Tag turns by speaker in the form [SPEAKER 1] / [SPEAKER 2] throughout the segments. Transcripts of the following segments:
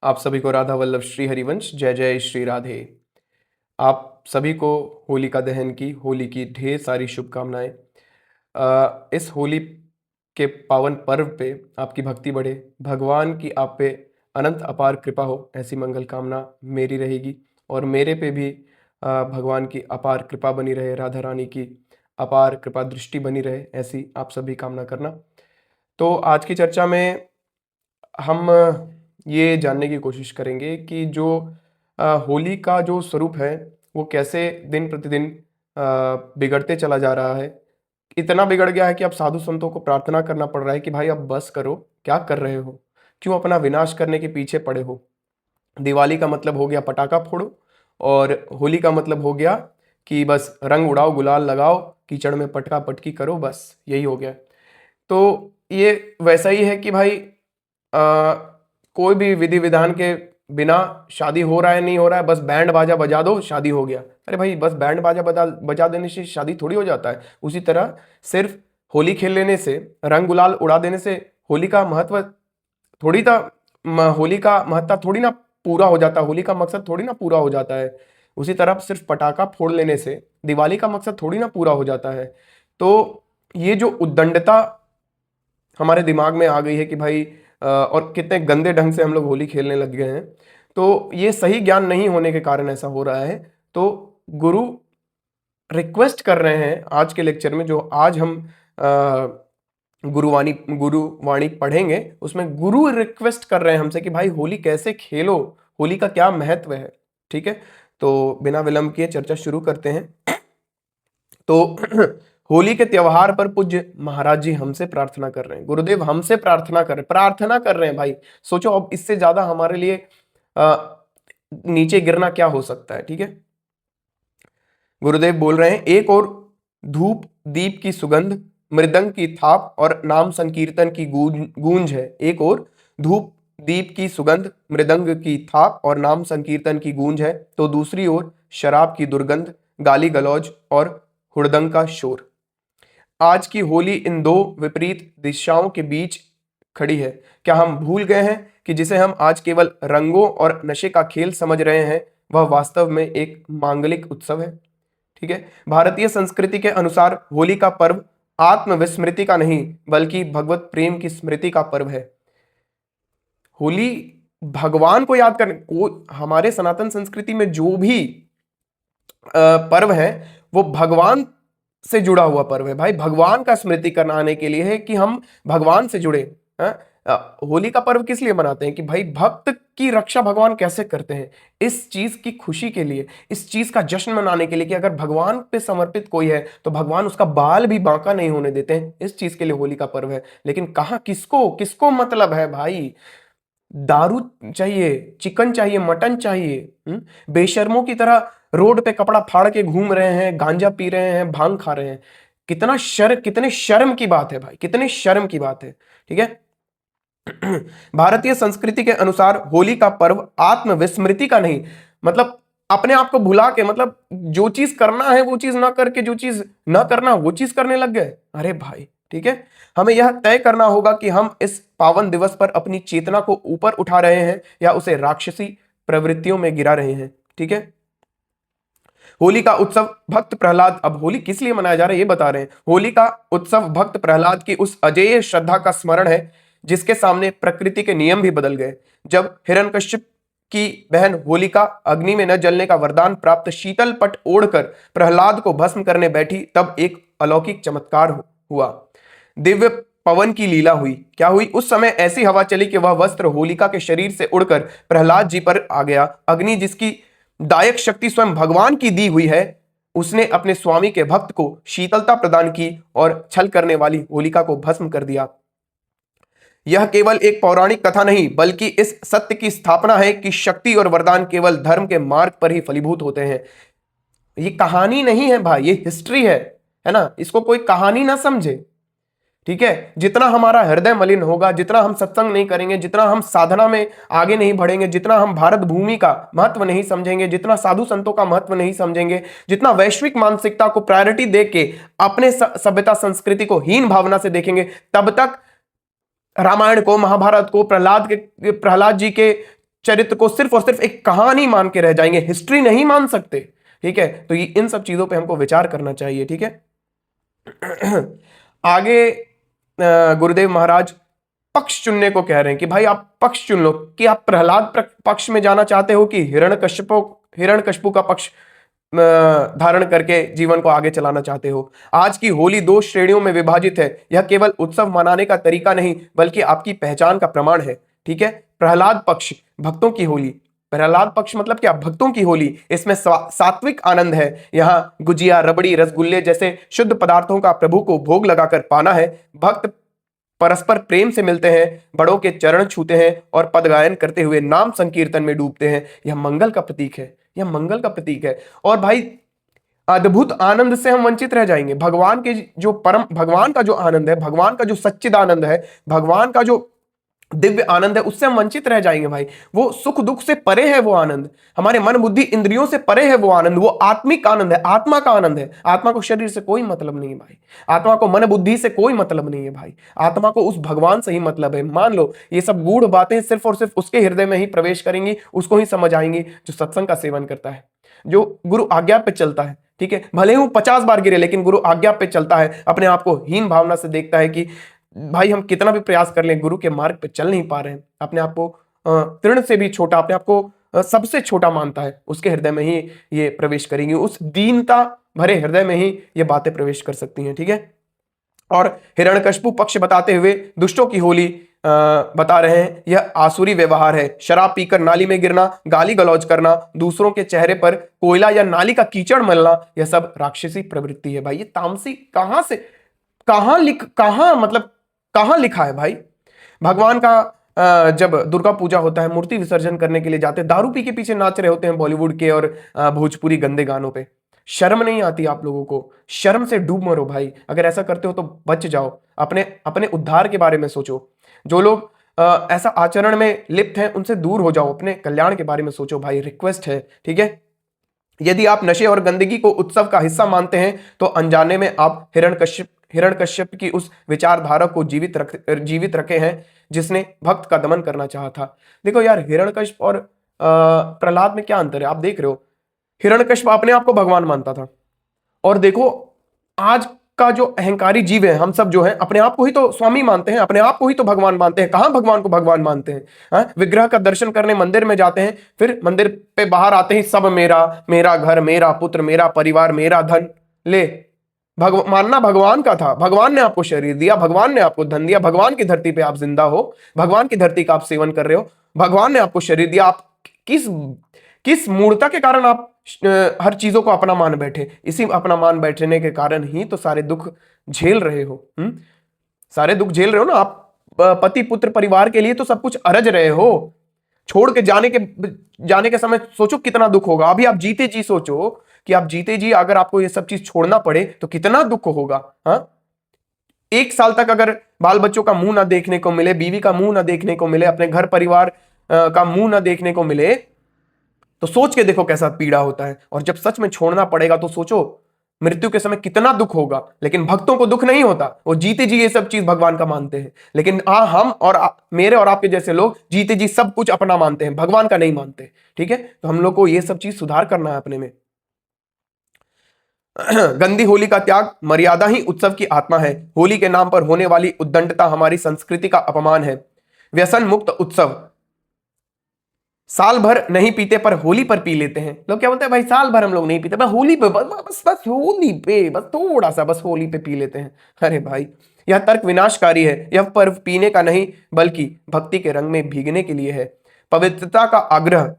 [SPEAKER 1] आप सभी को राधा वल्लभ श्री हरिवंश जय जय श्री राधे। आप सभी को होलिका दहन की, होली की ढेर सारी शुभकामनाएं। इस होली के पावन पर्व पे आपकी भक्ति बढ़े, भगवान की आप पे अनंत अपार कृपा हो, ऐसी मंगल कामना मेरी रहेगी। और मेरे पे भी भगवान की अपार कृपा बनी रहे, राधा रानी की अपार कृपा दृष्टि बनी रहे, ऐसी आप सभी कामना करना। तो आज की चर्चा में हम ये जानने की कोशिश करेंगे कि जो होली का जो स्वरूप है वो कैसे दिन प्रतिदिन बिगड़ते चला जा रहा है। इतना बिगड़ गया है कि अब साधु संतों को प्रार्थना करना पड़ रहा है कि भाई अब बस करो, क्या कर रहे हो, क्यों अपना विनाश करने के पीछे पड़े हो। दिवाली का मतलब हो गया पटाखा फोड़ो, और होली का मतलब हो गया कि बस रंग उड़ाओ, गुलाल लगाओ, कीचड़ में पटका पटकी करो, बस यही हो गया। तो ये वैसा ही है कि भाई कोई भी विधि विधान के बिना शादी हो रहा है नहीं हो रहा है, बस बैंड बाजा बजा दो शादी हो गया। अरे भाई बस बैंड बाजा बजा देने से शादी थोड़ी हो जाता है। उसी तरह सिर्फ होली खेल लेने से, रंग गुलाल उड़ा देने से होली का महत्व थोड़ी था, होली का महत्ता थोड़ी ना पूरा हो जाता, होली का मकसद थोड़ी ना पूरा हो जाता है। उसी तरह सिर्फ पटाखा फोड़ लेने से दिवाली का मकसद थोड़ी ना पूरा हो जाता है। तो ये जो उद्दंडता हमारे दिमाग में आ गई है कि भाई और कितने गंदे ढंग से हम लोग होली खेलने लग गए हैं, तो ये सही ज्ञान नहीं होने के कारण ऐसा हो रहा है। तो गुरु रिक्वेस्ट कर रहे हैं आज के लेक्चर में, जो आज हम गुरुवाणी पढ़ेंगे, उसमें गुरु रिक्वेस्ट कर रहे हैं हमसे कि भाई होली कैसे खेलो, होली का क्या महत्व है। ठीक है, तो बिना विलंब किए चर्चा शुरू करते हैं। तो होली के त्योहार पर पूज्य महाराज जी हमसे प्रार्थना कर रहे हैं, गुरुदेव हमसे प्रार्थना कर रहे हैं भाई। सोचो अब इससे ज्यादा हमारे लिए नीचे गिरना क्या हो सकता है। ठीक है, गुरुदेव बोल रहे हैं, एक और धूप दीप की सुगंध, मृदंग की थाप और नाम संकीर्तन की गूंज है। एक और धूप दीप की सुगंध, मृदंग की थाप और नाम संकीर्तन की गूंज है, तो दूसरी ओर शराब की दुर्गंध, गाली गलौज और हुड़दंग का शोर। आज की होली इन दो विपरीत दिशाओं के बीच खड़ी है। क्या हम भूल गए हैं कि जिसे हम आज केवल रंगों और नशे का खेल समझ रहे हैं, वह वास्तव में एक मांगलिक उत्सव है। ठीक है, भारतीय संस्कृति के अनुसार होली का पर्व आत्मविस्मृति का नहीं बल्कि भगवत प्रेम की स्मृति का पर्व है। होली भगवान को याद करने को, हमारे सनातन संस्कृति में जो भी पर्व है वो भगवान से जुड़ा हुआ पर्व है भाई। भगवान का स्मृति करने के लिए है कि हम भगवान से जुड़े। होली का पर्व किस लिए मनाते हैं कि भाई भक्त की रक्षा भगवान कैसे करते हैं, इस चीज की खुशी के लिए, इस चीज का जश्न मनाने के लिए कि अगर भगवान पे समर्पित कोई है तो भगवान उसका बाल भी बांका नहीं होने देते हैं। इस चीज के लिए होली का पर्व है। लेकिन कहां किसको किसको मतलब है भाई, दारू चाहिए, चिकन चाहिए, मटन चाहिए, बेशर्मों की तरह रोड पे कपड़ा फाड़ के घूम रहे हैं, गांजा पी रहे हैं, भांग खा रहे हैं। कितने शर्म की बात है भाई, कितने शर्म की बात है। ठीक है, भारतीय संस्कृति के अनुसार होली का पर्व आत्मविस्मृति का नहीं, मतलब अपने आप को भुला के, मतलब जो चीज करना है वो चीज ना करके जो चीज ना करना वो चीज करने लग गए। अरे भाई ठीक है, हमें यह तय करना होगा कि हम इस पावन दिवस पर अपनी चेतना को ऊपर उठा रहे हैं या उसे राक्षसी प्रवृत्तियों में गिरा रहे हैं। ठीक है, होली का उत्सव भक्त प्रहलाद, अब होली किस लिए मनाया जा रहा है ये बता रहे हैं। होली का उत्सव भक्त प्रहलाद की उस अजेय श्रद्धा का स्मरण है जिसके सामने प्रकृति के नियम भी बदल गए। जब हिरण्यकश्यप की बहन होलिका अग्नि में न जलने का वरदान प्राप्त शीतल पट ओढ़कर प्रहलाद को भस्म करने बैठी, तब एक अलौकिक चमत्कार हुआ, दिव्य पवन की लीला हुई। क्या हुई? उस समय ऐसी हवा चली कि वह वस्त्र होलिका के शरीर से उड़कर प्रहलाद जी पर आ गया। अग्नि जिसकी दायक शक्ति स्वयं भगवान की दी हुई है, उसने अपने स्वामी के भक्त को शीतलता प्रदान की और छल करने वाली होलिका को भस्म कर दिया। यह केवल एक पौराणिक कथा नहीं बल्कि इस सत्य की स्थापना है कि शक्ति और वरदान केवल धर्म के मार्ग पर ही फलीभूत होते हैं। ये कहानी नहीं है भाई, ये हिस्ट्री है ना, इसको कोई कहानी ना समझे। ठीक है, जितना हमारा हृदय मलिन होगा, जितना हम सत्संग नहीं करेंगे, जितना हम साधना में आगे नहीं बढ़ेंगे, जितना हम भारत भूमि का महत्व नहीं समझेंगे, जितना साधु संतों का महत्व नहीं समझेंगे, जितना वैश्विक मानसिकता को प्रायोरिटी देके अपने सभ्यता संस्कृति को हीन भावना से देखेंगे, तब तक रामायण को, महाभारत को, प्रहलाद जी के चरित्र को सिर्फ और सिर्फ एक कहानी मान के रह जाएंगे, हिस्ट्री नहीं मान सकते। ठीक है, तो ये इन सब चीजों पे हमको विचार करना चाहिए। ठीक है, आगे गुरुदेव महाराज पक्ष चुनने को कह रहे हैं कि भाई आप पक्ष चुन लो, कि आप प्रहलाद पक्ष में जाना चाहते हो कि हिरण्यकश्यपु का पक्ष धारण करके जीवन को आगे चलाना चाहते हो। आज की होली दो श्रेणियों में विभाजित है। यह केवल उत्सव मनाने का तरीका नहीं बल्कि आपकी पहचान का प्रमाण है। ठीक है, प्रहलाद पक्ष भक्तों की होली, प्रहलाद पक्ष मतलब क्या, भक्तों की होली। इसमें सात्विक आनंद है। यहाँ गुजिया, रबड़ी, रसगुल्ले जैसे शुद्ध पदार्थों का प्रभु को भोग लगाकर पाना है। भक्त परस्पर प्रेम से मिलते हैं, बड़ों के चरण छूते हैं और पद गायन करते हुए नाम संकीर्तन में डूबते हैं। यह मंगल का प्रतीक है, यह मंगल का प्रतीक है। और भाई अद्भुत आनंद से हम वंचित रह जाएंगे। भगवान के जो भगवान का जो आनंद है, भगवान का जो सच्चिद आनंद है, भगवान का जो दिव्य आनंद है, उससे हम वंचित रह जाएंगे भाई। वो सुख दुख से परे है वो आनंद, हमारे मन बुद्धि इंद्रियों से परे है वो आनंद। वो आत्मिक आनंद है, आत्मा का आनंद है। आत्मा को शरीर से कोई मतलब नहीं है भाई, आत्मा को मन बुद्धि से कोई मतलब नहीं है भाई, आत्मा को उस भगवान से ही मतलब है। मान लो ये सब गूढ़ बातें सिर्फ और सिर्फ उसके हृदय में ही प्रवेश करेंगी, उसको ही समझ आएंगी जो सत्संग का सेवन करता है, जो गुरु आज्ञा पे चलता है। ठीक है, भले ही वो 50 बार गिरे लेकिन गुरु आज्ञा पे चलता है, अपने आप को हीन भावना से देखता है कि भाई हम कितना भी प्रयास कर लें गुरु के मार्ग पे चल नहीं पा रहे हैं, अपने आप को तृण से भी छोटा, अपने आप को सबसे छोटा मानता है, उसके हृदय में ही ये प्रवेश करेंगी। उस दीनता भरे हृदय में ही ये बातें प्रवेश कर सकती हैं। ठीक है, और हिरण्यकश्यपु पक्ष बताते हुए दुष्टों की होली बता रहे हैं। यह आसुरी व्यवहार है। शराब पीकर नाली में गिरना, गाली गलौज करना, दूसरों के चेहरे पर कोयला या नाली का कीचड़ मलना, यह सब राक्षसी प्रवृत्ति है भाई। ये तामसी कहां लिखा है भाई। भगवान का जब दुर्गा पूजा होता है, मूर्ति विसर्जन करने के लिए जाते हैं, दारू पी के पीछे नाच रहे होते हैं बॉलीवुड के और भोजपुरी गंदे गानों पे। शर्म नहीं आती आप लोगों को? शर्म से डूब मरो भाई। अगर ऐसा करते हो तो बच जाओ, अपने अपने उद्धार के बारे में सोचो। जो लोग ऐसा आचरण में लिप्त हैं उनसे दूर हो जाओ, अपने कल्याण के बारे में सोचो भाई, रिक्वेस्ट है। ठीक है, यदि आप नशे और गंदगी को उत्सव का हिस्सा मानते हैं तो अनजाने में आप हिरण्यकश्यप की उस विचारधारा को जीवित रखे हैं जिसने भक्त का दमन करना चाहा था। देखो यार, हिरण्यकश्यप और प्रहलाद में क्या अंतर है आप देख रहे हो। हिरण्यकश्यप अपने आप को भगवान मानता था, और देखो आज का जो अहंकारी जीव है, हम सब जो है अपने आप को ही तो स्वामी मानते हैं, अपने आप को ही तो भगवान मानते हैं। कहां भगवान को भगवान मानते हैं? विग्रह का दर्शन करने मंदिर में जाते हैं, फिर मंदिर पे बाहर आते ही सब मेरा, मेरा घर, मेरा पुत्र, मेरा परिवार, मेरा धन। ले, मानना भगवान का था, भगवान ने आपको शरीर दिया, भगवान ने आपको धन दिया, भगवान की धरती पे आप जिंदा हो, भगवान की धरती का आप सेवन कर रहे हो, भगवान ने आपको शरीर दिया। आप किस मूर्खता के कारण आप हर चीजों को अपना मान बैठे? इसी अपना मान बैठने के कारण ही तो सारे दुख झेल रहे हो। सारे दुख झेल रहे हो ना आप। पति पुत्र परिवार के लिए तो सब कुछ अरज रहे हो, छोड़ के जाने के समय सोचो कितना दुख होगा। अभी आप जीते जी सोचो कि आप जीते जी अगर आपको ये सब चीज छोड़ना पड़े तो कितना दुख होगा। हाँ, 1 साल तक अगर बाल बच्चों का मुंह ना देखने को मिले, बीवी का मुंह ना देखने को मिले, अपने घर परिवार का मुंह ना देखने को मिले, तो सोच के देखो कैसा पीड़ा होता है। और जब सच में छोड़ना पड़ेगा तो सोचो मृत्यु के समय कितना दुख होगा। लेकिन भक्तों को दुख नहीं होता, वो जीते जी ये सब चीज भगवान का मानते हैं। लेकिन हम और मेरे और आपके जैसे लोग जीते जी सब कुछ अपना मानते हैं, भगवान का नहीं मानते। ठीक है, तो हम लोग को ये सब चीज सुधार करना है अपने में। गंदी होली का त्याग, मर्यादा ही उत्सव की आत्मा है। होली के नाम पर होने वाली उद्दंडता हमारी संस्कृति का अपमान है। व्यसन मुक्त उत्सव। साल भर नहीं पीते पर होली पर पी लेते हैं। लोग क्या बोलते हैं, भाई साल भर हम लोग नहीं पीते, बस होली पे, बस होली पे, बस थोड़ा सा, बस होली पे पी लेते हैं। अरे भाई, यह तर्क विनाशकारी है। यह पर्व पीने का नहीं बल्कि भक्ति के रंग में भीगने के लिए है। पवित्रता का आग्रह,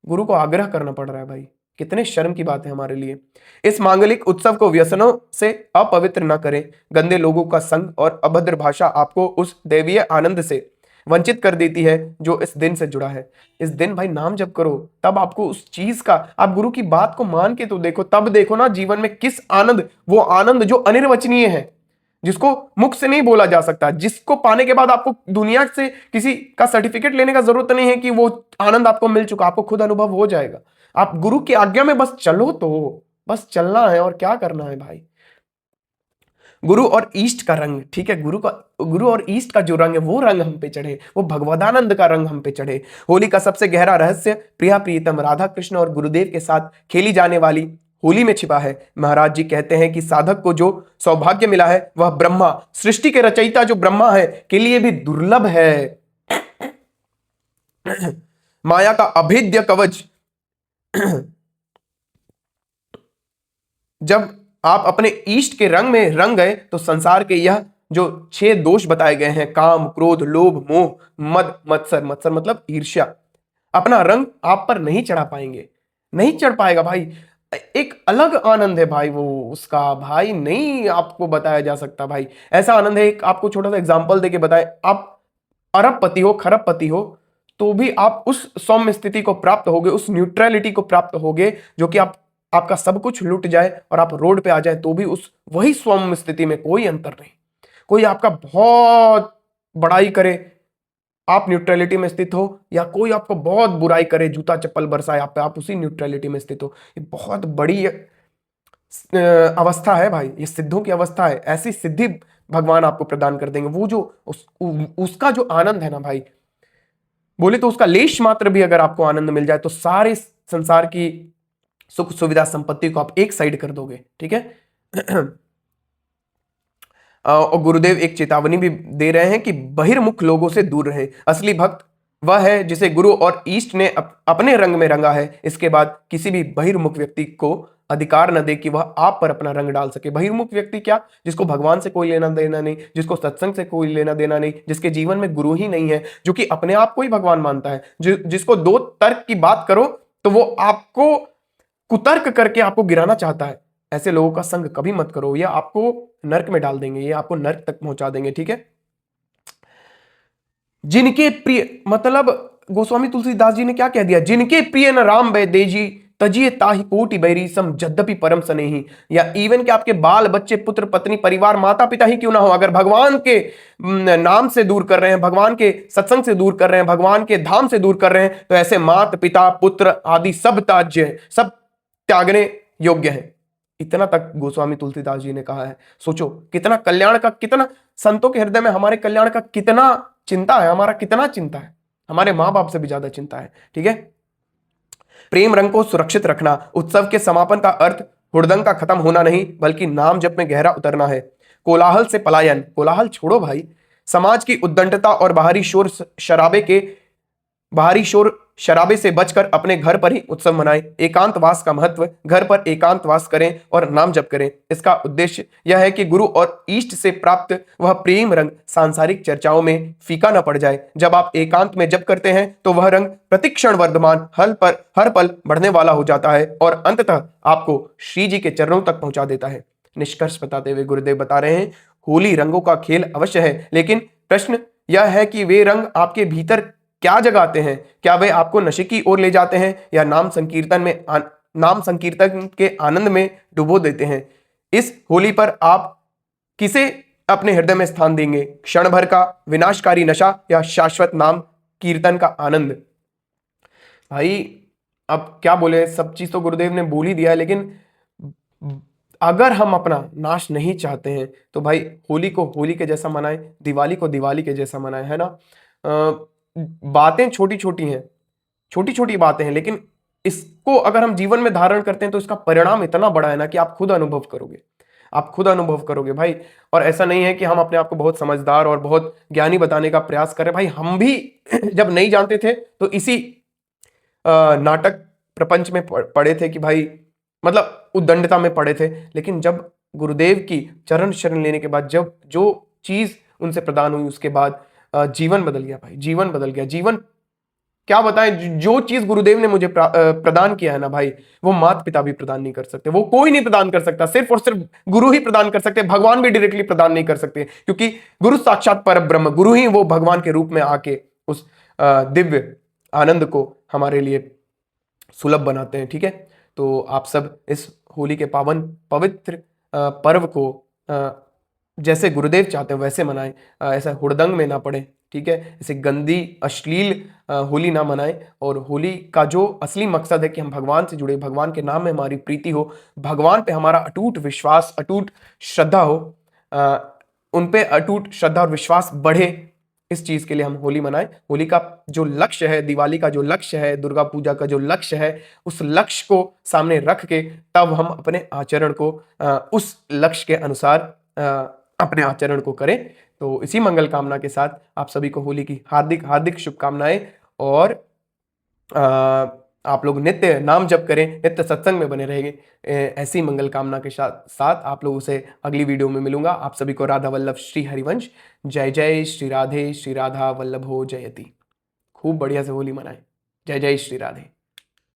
[SPEAKER 1] गुरु को आग्रह करना पड़ रहा है भाई, कितने शर्म की बात है हमारे लिए। इस मांगलिक उत्सव को व्यसनों से अपवित्र न करें। गंदे लोगों का संग और अभद्र भाषा आपको उस दैवीय आनंद से वंचित कर देती है जो इस दिन से जुड़ा है। इस दिन भाई नाम जप करो, तब आपको उस चीज का, आप गुरु की बात को मान के तो देखो, तब देखो ना जीवन में किस आनंद, वो आनंद जो अनिर्वचनीय है, जिसको मुख से नहीं बोला जा सकता, जिसको पाने के बाद आपको दुनिया से किसी का सर्टिफिकेट लेने का जरूरत नहीं है कि वो आनंद आपको मिल चुका, आपको खुद अनुभव हो जाएगा। आप गुरु की आज्ञा में बस चलो, तो बस चलना है और क्या करना है भाई। गुरु और ईस्ट का रंग, ठीक है, गुरु और ईस्ट का जो रंग है वो रंग हम पे चढ़े, वो भगवदानंद का रंग हम पे चढ़े। होली का सबसे गहरा रहस्य प्रिया प्रीतम राधा कृष्ण और गुरुदेव के साथ खेली जाने वाली होली में छिपा है। महाराज जी कहते हैं कि साधक को जो सौभाग्य मिला है वह ब्रह्मा, सृष्टि के रचयिता जो ब्रह्मा है, के लिए भी दुर्लभ है। माया का अभेद्य कवच जब आप अपने इष्ट के रंग में रंग गए तो संसार के यह जो 6 दोष बताए गए हैं, काम, क्रोध, लोभ, मोह, मद, मत्सर, मत्सर मतलब ईर्ष्या, अपना रंग आप पर नहीं चढ़ा पाएंगे, नहीं चढ़ पाएगा भाई। एक अलग आनंद है भाई वो उसका, भाई नहीं आपको बताया जा सकता भाई। ऐसा आनंद है, एक आपको छोटा सा एग्जांपल देके बताए, आप अरबपति हो, खरबपति हो, तो भी आप उस सौम्य स्थिति को प्राप्त होगे, उस न्यूट्रलिटी को प्राप्त होगे, जो कि आपका सब कुछ लुट जाए और आप रोड पे आ जाए तो भी उस वही सौम्य स्थिति में कोई अंतर नहीं। कोई आपका बहुत बड़ाई करे, आप न्यूट्रलिटी में स्थित हो, या कोई आपको बहुत बुराई करे, जूता चप्पल बरसाए आप पे, आप उसी न्यूट्रलिटी में स्थित हो। ये बहुत बड़ी अवस्था है भाई, ये सिद्धों की अवस्था है। ऐसी सिद्धि भगवान आपको प्रदान कर देंगे। वो जो उसका जो आनंद है ना भाई, बोले तो उसका लेश मात्र भी अगर आपको आनंद मिल जाए तो सारे संसार की सुख सुविधा संपत्ति को आप एक साइड कर दोगे, ठीक है। और गुरुदेव एक चेतावनी भी दे रहे हैं कि बहिर्मुख लोगों से दूर रहें। असली भक्त वह है जिसे गुरु और ईष्ट ने अपने रंग में रंगा है। इसके बाद किसी भी बहिर्मुख व्यक्ति को अधिकार न दे कि वह आप पर अपना रंग डाल सके। बहिर्मुख व्यक्ति क्या? जिसको भगवान से कोई लेना देना नहीं, जिसको सत्संग से कोई लेना देना नहीं, जिसके जीवन में गुरु ही नहीं है, जो कि अपने आप को ही भगवान मानता है, जिसको दो तर्क की बात करो तो वो आपको कुतर्क करके आपको गिराना चाहता है। ऐसे लोगों का संग कभी मत करो, ये आपको नरक में डाल देंगे, ये आपको नरक तक पहुंचा देंगे, ठीक है। जिनके प्रिय, मतलब गोस्वामी तुलसीदास जी ने क्या कह दिया, जिनके प्रिय न राम वैदेजी तजिए ताहि कोटि बैरी सम जद्यपि परम सनेही। या इवन के आपके बाल बच्चे, पुत्र पत्नी, परिवार, माता पिता ही क्यों ना हो, अगर भगवान के नाम से दूर कर रहे हैं, भगवान के सत्संग से दूर कर रहे हैं, भगवान के धाम से दूर कर रहे हैं, तो ऐसे माता पिता पुत्र आदि सब त्याज्य है, सब त्यागने योग्य है। इतना तक गोस्वामी तुलसीदास जी ने कहा है। सोचो कितना कल्याण का, कितना संतों के हृदय में हमारे कल्याण का कितना चिंता है, हमारा कितना चिंता है, हमारे माँ बाप से भी ज्यादा चिंता है, ठीक है। प्रेम रंग को सुरक्षित रखना। उत्सव के समापन का अर्थ हुड़दंग का खत्म होना नहीं, बल्कि नाम जप में गहरा उतरना है। कोलाहल से पलायन, कोलाहल छोड़ो भाई। समाज की उद्दंडता और बाहरी शोर शराबे से बचकर अपने घर पर ही उत्सव मनाएं। एकांतवास का महत्व, घर पर एकांतवास करें और नाम जप करें। इसका उद्देश्य यह है कि गुरु और ईष्ट से प्राप्त वह प्रेम रंग सांसारिक चर्चाओं में फीका न पड़ जाए। जब आप एकांत में जप करते हैं तो वह रंग प्रतिक्षण वर्धमान, हर पल बढ़ने वाला हो जाता है और अंततः आपको श्री जी के चरणों तक पहुंचा देता है। निष्कर्ष बताते हुए गुरुदेव बता रहे हैं, होली रंगों का खेल अवश्य है, लेकिन प्रश्न यह है कि वे रंग आपके भीतर क्या जगाते हैं। क्या वे आपको नशे की ओर ले जाते हैं या नाम संकीर्तन के आनंद में डुबो देते हैं। इस होली पर आप किसे अपने हृदय में स्थान देंगे? क्षण भर का विनाशकारी नशा या शाश्वत नाम कीर्तन का आनंद? भाई अब क्या बोले, सब चीज तो गुरुदेव ने बोल ही दिया है, लेकिन अगर हम अपना नाश नहीं चाहते हैं तो भाई होली को होली के जैसा मनाएं, दिवाली को दिवाली के जैसा मनाएं, है ना। बातें छोटी छोटी हैं, छोटी छोटी बातें हैं, लेकिन इसको अगर हम जीवन में धारण करते हैं तो इसका परिणाम इतना बड़ा है ना कि आप खुद अनुभव करोगे, आप खुद अनुभव करोगे भाई। और ऐसा नहीं है कि हम अपने आप को बहुत समझदार और बहुत ज्ञानी बताने का प्रयास करें। भाई हम भी जब नहीं जानते थे तो इसी नाटक प्रपंच में पढ़े थे कि भाई, मतलब उद्दंडता में पढ़े थे, लेकिन जब गुरुदेव की चरण शरण लेने के बाद, जब जो चीज उनसे प्रदान हुई, उसके बाद जीवन बदल गया भाई, जीवन बदल गया। जीवन क्या बताएं, जो चीज गुरुदेव ने मुझे प्रदान किया है ना भाई, वो माता पिता भी प्रदान नहीं कर सकते, वो कोई नहीं प्रदान कर सकता, सिर्फ और सिर्फ गुरु ही प्रदान कर सकते। भगवान भी डायरेक्टली प्रदान नहीं कर सकते, क्योंकि गुरु साक्षात पर ब्रह्म, गुरु ही वो भगवान के रूप में आके उस दिव्य आनंद को हमारे लिए सुलभ बनाते हैं, ठीक है। तो आप सब इस होली के पावन पवित्र पर्व को जैसे गुरुदेव चाहते हैं वैसे मनाएं, ऐसा हुड़दंग में ना पड़े, ठीक है। ऐसे गंदी अश्लील होली ना मनाएं। और होली का जो असली मकसद है कि हम भगवान से जुड़े, भगवान के नाम में हमारी प्रीति हो, भगवान पे हमारा अटूट विश्वास, अटूट श्रद्धा हो, उन पे अटूट श्रद्धा और विश्वास बढ़े, इस चीज के लिए हम होली मनाएं। होली का जो लक्ष्य है, दिवाली का जो लक्ष्य है, दुर्गा पूजा का जो लक्ष्य है, उस लक्ष्य को सामने रख के तब हम अपने आचरण को उस लक्ष्य के अनुसार अपने आचरण को करें। तो इसी मंगल कामना के साथ आप सभी को होली की हार्दिक हार्दिक शुभकामनाएं। और आप लोग नित्य नाम जप करें, नित्य सत्संग में बने रहेंगे। ऐसी मंगल कामना के साथ साथ आप लोगों से अगली वीडियो में मिलूंगा। आप सभी को राधा वल्लभ श्री हरिवंश। जय जय श्री राधे, श्री राधा वल्लभ हो जयति। खूब बढ़िया से होली मनाएं। जय जय श्री राधे।